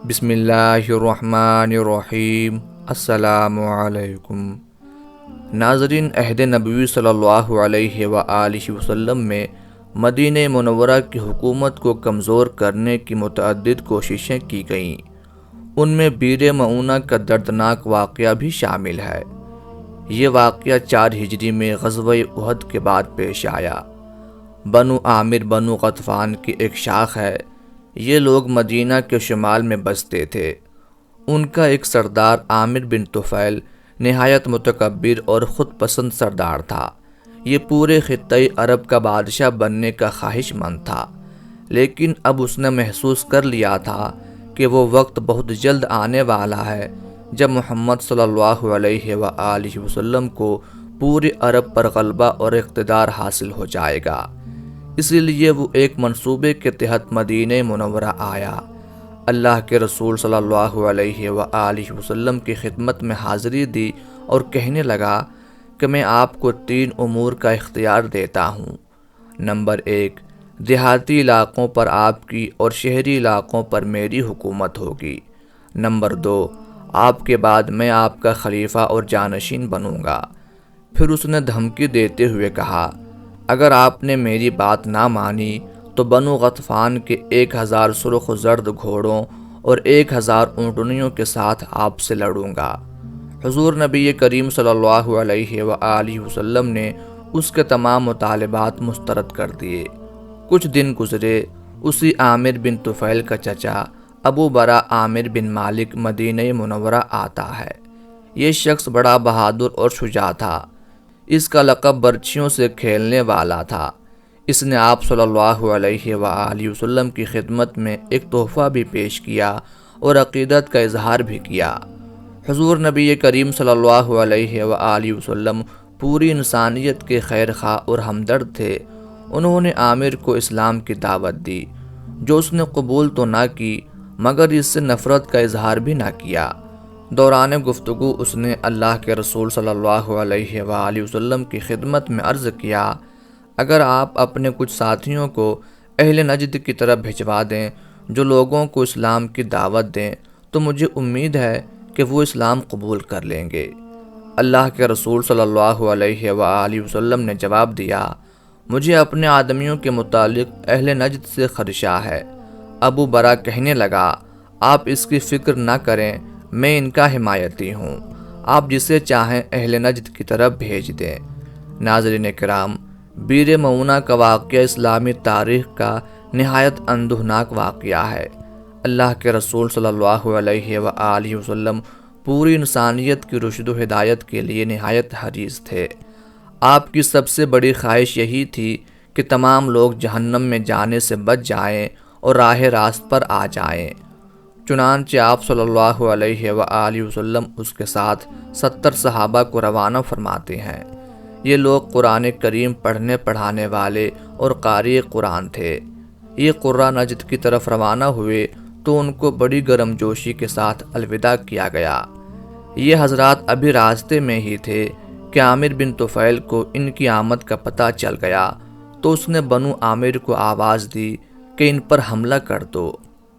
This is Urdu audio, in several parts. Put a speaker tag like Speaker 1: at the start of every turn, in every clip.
Speaker 1: بسم اللہ الرحمن الرحیم۔ السلام علیکم ناظرین، عہد نبوی صلی اللہ علیہ وآلہ وسلم میں مدینہ منورہ کی حکومت کو کمزور کرنے کی متعدد کوششیں کی گئیں۔ ان میں بیر معونہ کا دردناک واقعہ بھی شامل ہے۔ یہ واقعہ 4 ہجری میں غزوہ احد کے بعد پیش آیا۔ بنو عامر بنو غطفان کی ایک شاخ ہے۔ یہ لوگ مدینہ کے شمال میں بستے تھے۔ ان کا ایک سردار عامر بن طفیل نہایت متکبر اور خود پسند سردار تھا۔ یہ پورے خطۂ عرب کا بادشاہ بننے کا خواہش مند تھا، لیکن اب اس نے محسوس کر لیا تھا کہ وہ وقت بہت جلد آنے والا ہے جب محمد صلی اللہ علیہ وآلہ وسلم کو پورے عرب پر غلبہ اور اقتدار حاصل ہو جائے گا۔ اسی لیے وہ ایک منصوبے کے تحت مدینہ منورہ آیا۔ اللہ کے رسول صلی اللہ علیہ وآلہ وسلم کی خدمت میں حاضری دی اور کہنے لگا کہ میں آپ کو 3 امور کا اختیار دیتا ہوں۔ نمبر 1، دیہاتی علاقوں پر آپ کی اور شہری علاقوں پر میری حکومت ہوگی۔ نمبر 2، آپ کے بعد میں آپ کا خلیفہ اور جانشین بنوں گا۔ پھر اس نے دھمکی دیتے ہوئے کہا، اگر آپ نے میری بات نہ مانی تو بنو غطفان کے 1000 سرخ و زرد گھوڑوں اور 1000 اونٹنیوں کے ساتھ آپ سے لڑوں گا۔ حضور نبی کریم صلی اللہ علیہ وآلہ وسلم نے اس کے تمام مطالبات مسترد کر دیے۔ کچھ دن گزرے، اسی عامر بن طفیل کا چچا ابو برا عامر بن مالک مدینہ منورہ آتا ہے۔ یہ شخص بڑا بہادر اور شجاع تھا۔ اس کا لقب برچھیوں سے کھیلنے والا تھا۔ اس نے آپ صلی اللہ علیہ وآلہ وسلم کی خدمت میں ایک تحفہ بھی پیش کیا اور عقیدت کا اظہار بھی کیا۔ حضور نبی کریم صلی اللہ علیہ وآلہ وسلم پوری انسانیت کے خیر خواہ اور ہمدرد تھے۔ انہوں نے عامر کو اسلام کی دعوت دی، جو اس نے قبول تو نہ کی مگر اس سے نفرت کا اظہار بھی نہ کیا۔ دوران گفتگو اس نے اللہ کے رسول صلی اللہ علیہ وآلہ وسلم کی خدمت میں عرض کیا، اگر آپ اپنے کچھ ساتھیوں کو اہل نجد کی طرف بھجوا دیں جو لوگوں کو اسلام کی دعوت دیں تو مجھے امید ہے کہ وہ اسلام قبول کر لیں گے۔ اللہ کے رسول صلی اللہ علیہ وآلہ وسلم نے جواب دیا، مجھے اپنے آدمیوں کے متعلق اہل نجد سے خدشہ ہے۔ ابو برا کہنے لگا، آپ اس کی فکر نہ کریں، میں ان کا حمایتی ہوں، آپ جسے چاہیں اہل نجد کی طرف بھیج دیں۔ ناظرین کرام، بیر معونہ کا واقعہ اسلامی تاریخ کا نہایت اندوہناک واقعہ ہے۔ اللہ کے رسول صلی اللہ علیہ وآلہ وسلم پوری انسانیت کی رشد و ہدایت کے لیے نہایت حریص تھے۔ آپ کی سب سے بڑی خواہش یہی تھی کہ تمام لوگ جہنم میں جانے سے بچ جائیں اور راہ راست پر آ جائیں۔ چنانچہ آپ صلی اللہ علیہ وآلہ وسلم اس کے ساتھ 70 صحابہ کو روانہ فرماتے ہیں۔ یہ لوگ قرآن کریم پڑھنے پڑھانے والے اور قاری قرآن تھے۔ یہ قرہ نجد کی طرف روانہ ہوئے تو ان کو بڑی گرم جوشی کے ساتھ الوداع کیا گیا۔ یہ حضرات ابھی راستے میں ہی تھے کہ عامر بن طفیل کو ان کی آمد کا پتہ چل گیا تو اس نے بنو عامر کو آواز دی کہ ان پر حملہ کر دو۔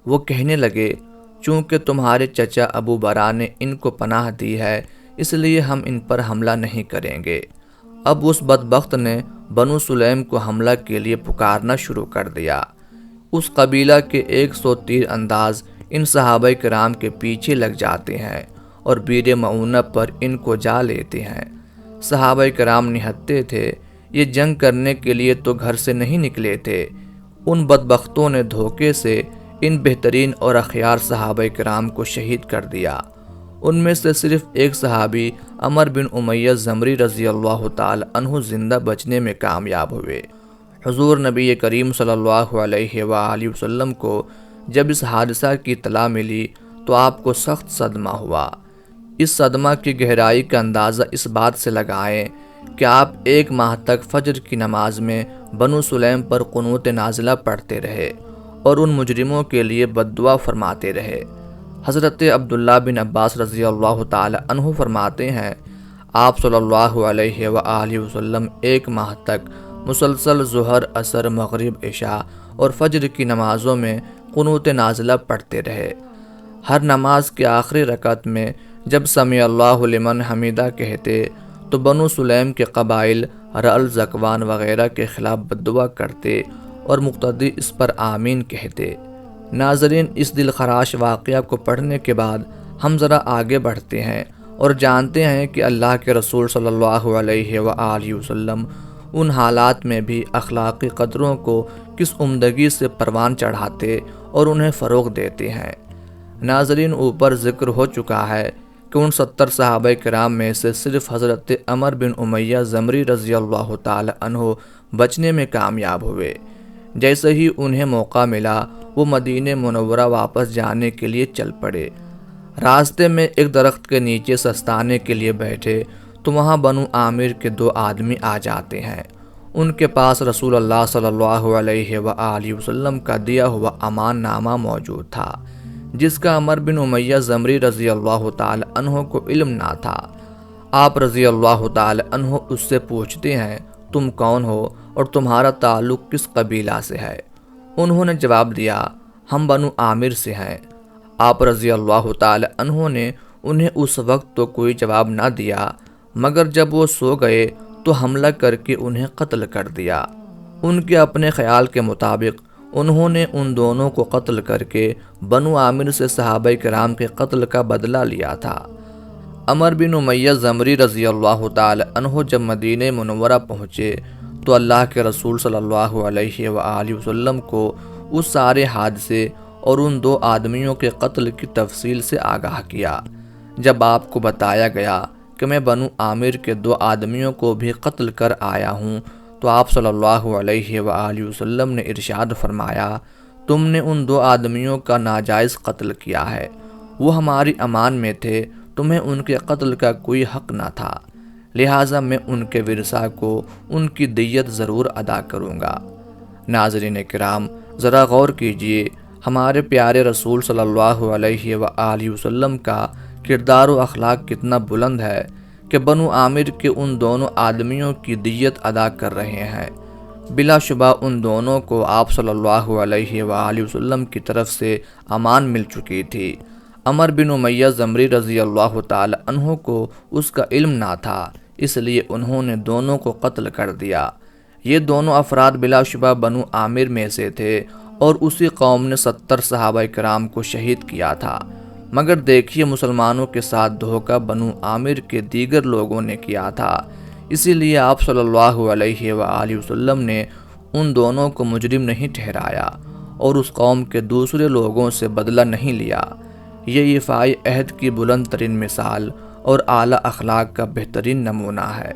Speaker 1: وہ کہنے لگے، چونکہ تمہارے چچا ابو برا نے ان کو پناہ دی ہے اس لیے ہم ان پر حملہ نہیں کریں گے۔ اب اس بدبخت نے بنو سلیم کو حملہ کے لیے پکارنا شروع کر دیا۔ اس قبیلہ کے 100 تیر انداز ان صحابہ کرام کے پیچھے لگ جاتے ہیں اور بیر معونہ پر ان کو جا لیتے ہیں۔ صحابہ کرام نہتے تھے، یہ جنگ کرنے کے لیے تو گھر سے نہیں نکلے تھے۔ ان بدبختوں نے دھوکے سے ان بہترین اور اخیار صحابہ کرام کو شہید کر دیا۔ ان میں سے صرف ایک صحابی عمر بن امیہ زمری رضی اللہ تعالی عنہ زندہ بچنے میں کامیاب ہوئے۔ حضور نبی کریم صلی اللہ علیہ وآلہ وسلم کو جب اس حادثہ کی اطلاع ملی تو آپ کو سخت صدمہ ہوا۔ اس صدمہ کی گہرائی کا اندازہ اس بات سے لگائیں کہ آپ 1 ماہ تک فجر کی نماز میں بنو سلیم پر قنوت نازلہ پڑھتے رہے اور ان مجرموں کے لیے بد دعا فرماتے رہے۔ حضرت عبداللہ بن عباس رضی اللہ تعالی عنہ فرماتے ہیں، آپ صلی اللہ علیہ وآلہ وسلم 1 ماہ تک مسلسل ظہر، عصر، مغرب، عشاء اور فجر کی نمازوں میں قنوت نازلہ پڑھتے رہے۔ ہر نماز کے آخری رکعت میں جب سمیع اللہ لمن حمیدہ کہتے تو بنو سلیم کے قبائل رعل، ذکوان وغیرہ کے خلاف بددعا کرتے اور مقتدی اس پر آمین کہتے۔ ناظرین، اس دل خراش واقعہ کو پڑھنے کے بعد ہم ذرا آگے بڑھتے ہیں اور جانتے ہیں کہ اللہ کے رسول صلی اللہ علیہ وآلہ وسلم ان حالات میں بھی اخلاقی قدروں کو کس عمدگی سے پروان چڑھاتے اور انہیں فروغ دیتے ہیں۔ ناظرین، اوپر ذکر ہو چکا ہے کہ ان 70 صحابہ کرام میں سے صرف حضرت عمر بن امیہ زمری رضی اللہ تعالی عنہ بچنے میں کامیاب ہوئے۔ جیسے ہی انہیں موقع ملا وہ مدینہ منورہ واپس جانے کے لیے چل پڑے۔ راستے میں ایک درخت کے نیچے سستانے کے لیے بیٹھے تو وہاں بنو عامر کے 2 آدمی آ جاتے ہیں۔ ان کے پاس رسول اللہ صلی اللہ علیہ وآلہ وسلم کا دیا ہوا امان نامہ موجود تھا، جس کا عمر بن امیہ زمری رضی اللہ تعالی عنہ کو علم نہ تھا۔ آپ رضی اللہ تعالی عنہ اس سے پوچھتے ہیں، تم کون ہو اور تمہارا تعلق کس قبیلہ سے ہے؟ انہوں نے جواب دیا، ہم بنو عامر سے ہیں۔ آپ رضی اللہ تعالی عنہ نے انہیں اس وقت تو کوئی جواب نہ دیا، مگر جب وہ سو گئے تو حملہ کر کے انہیں قتل کر دیا۔ ان کے اپنے خیال کے مطابق انہوں نے ان دونوں کو قتل کر کے بنو عامر سے صحابہ کرام کے قتل کا بدلہ لیا تھا۔ عمر بن امیہ زمری رضی اللہ تعالی عنہ جب مدینہ منورہ پہنچے تو اللہ کے رسول صلی اللہ علیہ وآلہ وسلم کو اس سارے حادثے اور ان 2 آدمیوں کے قتل کی تفصیل سے آگاہ کیا۔ جب آپ کو بتایا گیا کہ میں بنو عامر کے 2 آدمیوں کو بھی قتل کر آیا ہوں تو آپ صلی اللہ علیہ وآلہ وسلم نے ارشاد فرمایا، تم نے ان 2 آدمیوں کا ناجائز قتل کیا ہے، وہ ہماری امان میں تھے، تمہیں ان کے قتل کا کوئی حق نہ تھا، لہٰذا میں ان کے ورثاء کو ان کی دیت ضرور ادا کروں گا۔ ناظرین کرام، ذرا غور کیجئے، ہمارے پیارے رسول صلی اللہ علیہ وآلہ وسلم کا کردار و اخلاق کتنا بلند ہے کہ بنو عامر کے ان دونوں آدمیوں کی دیت ادا کر رہے ہیں۔ بلا شبہ ان دونوں کو آپ صلی اللہ علیہ وآلہ وسلم کی طرف سے امان مل چکی تھی۔ عمر بن امیہ زمری رضی اللہ تعالی عنہ کو اس کا علم نہ تھا، اس لیے انہوں نے دونوں کو قتل کر دیا۔ یہ دونوں افراد بلا شبہ بنو عامر میں سے تھے اور اسی قوم نے 70 صحابہ کرام کو شہید کیا تھا، مگر دیکھیے مسلمانوں کے ساتھ دھوکہ بنو عامر کے دیگر لوگوں نے کیا تھا، اسی لیے آپ صلی اللہ علیہ وآلہ وسلم نے ان دونوں کو مجرم نہیں ٹھہرایا اور اس قوم کے دوسرے لوگوں سے بدلہ نہیں لیا۔ یہ ایفائے عہد کی بلند ترین مثال اور اعلیٰ اخلاق کا بہترین نمونہ ہے۔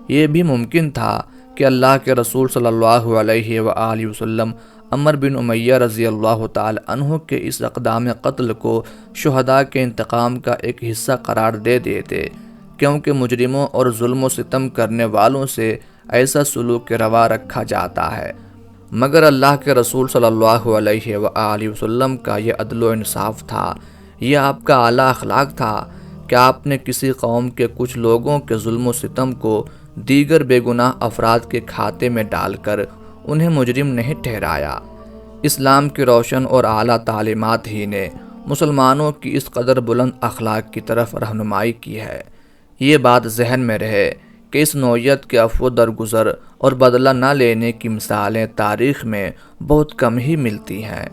Speaker 1: یہ بھی ممکن تھا کہ اللہ کے رسول صلی اللہ علیہ وآلہ وسلم عمر بن امیہ رضی اللہ تعالی عنہ کے اس اقدام قتل کو شہداء کے انتقام کا ایک حصہ قرار دے دیتے، کیونکہ مجرموں اور ظلم و ستم کرنے والوں سے ایسا سلوک روا رکھا جاتا ہے، مگر اللہ کے رسول صلی اللہ علیہ وآلہ وسلم کا یہ عدل و انصاف تھا، یہ آپ کا اعلیٰ اخلاق تھا کہ آپ نے کسی قوم کے کچھ لوگوں کے ظلم و ستم کو دیگر بے گناہ افراد کے کھاتے میں ڈال کر انہیں مجرم نہیں ٹھہرایا۔ اسلام کی روشن اور اعلیٰ تعلیمات ہی نے مسلمانوں کی اس قدر بلند اخلاق کی طرف رہنمائی کی ہے۔ یہ بات ذہن میں رہے کہ اس نوعیت کے عفو درگزر اور بدلہ نہ لینے کی مثالیں تاریخ میں بہت کم ہی ملتی ہیں۔